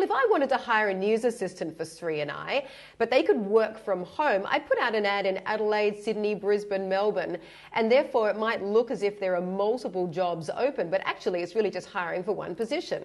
if I wanted to hire a news assistant for Sri and I, but they could work from home, I'd put out an ad in Adelaide, Sydney, Brisbane, Melbourne, and therefore it might look as if there are multiple jobs open, but actually it's really just hiring for one position.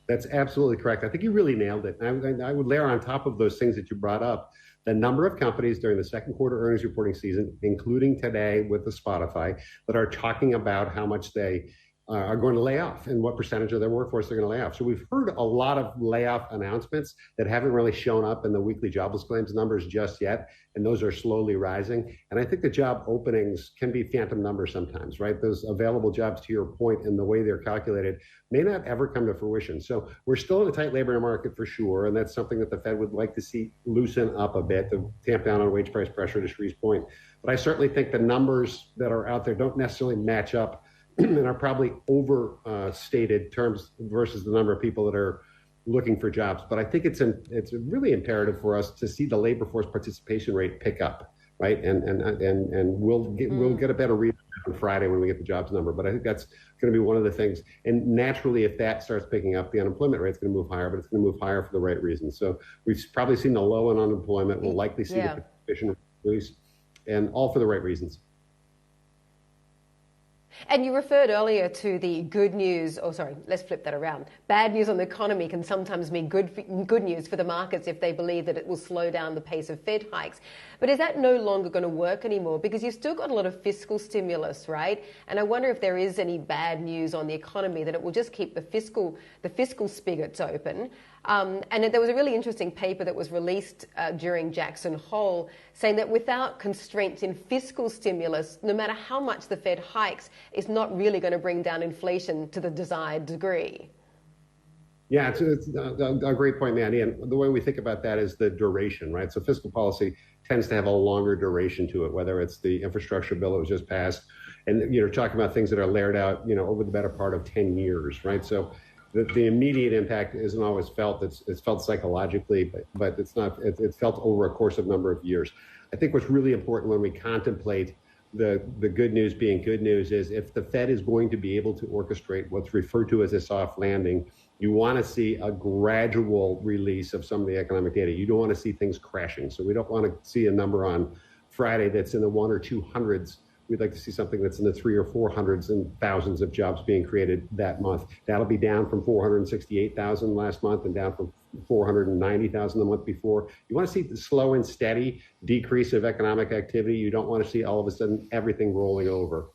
That's absolutely correct. I think you really nailed it. I would layer on top of those things that you brought up the number of companies during the second quarter earnings reporting season, including today with the Spotify, that are talking about how much they are going to lay off and what percentage of their workforce they're going to lay off. So we've heard a lot of layoff announcements that haven't really shown up in the weekly jobless claims numbers just yet, and those are slowly rising. And I think the job openings can be phantom numbers sometimes, right? Those available jobs, to your point, and the way they're calculated may not ever come to fruition. So we're still in a tight labor market for sure, and that's something that the Fed would like to see loosen up a bit to tamp down on wage price pressure, to Sri's point. But I certainly think the numbers that are out there don't necessarily match up and are probably overstated terms versus the number of people that are looking for jobs. But I think it's really imperative for us to see the labor force participation rate pick up, right? And we'll get a better read on Friday when we get the jobs number. But I think that's going to be one of the things. And naturally, if that starts picking up, the unemployment rate's going to move higher, but it's going to move higher for the right reasons. So we've probably seen the low in unemployment. We'll likely see the participation increase, and all for the right reasons. And you referred earlier to the good news, let's flip that around. Bad news on the economy can sometimes mean good news for the markets if they believe that it will slow down the pace of Fed hikes. But is that no longer going to work anymore? Because you've still got a lot of fiscal stimulus, right? And I wonder if there is any bad news on the economy, that it will just keep the fiscal spigots open. And there was a really interesting paper that was released during Jackson Hole saying that without constraints in fiscal stimulus, no matter how much the Fed hikes, it's not really going to bring down inflation to the desired degree. Yeah, it's a great point, Mandy. And the way we think about that is the duration, right? So fiscal policy tends to have a longer duration to it, whether it's the infrastructure bill that was just passed, and talking about things that are layered out, over the better part of 10 years, right? So the immediate impact isn't always felt. It's felt psychologically, but it's not. It's felt over a course of number of years. I think what's really important when we contemplate the good news being good news is if the Fed is going to be able to orchestrate what's referred to as a soft landing, you want to see a gradual release of some of the economic data. You don't want to see things crashing. So we don't want to see a number on Friday that's in the 100 or 200s. We'd like to see something that's in the 300 or 400s and thousands of jobs being created that month. That'll be down from 468,000 last month and down from 490,000 the month before. You want to see the slow and steady decrease of economic activity. You don't want to see all of a sudden everything rolling over.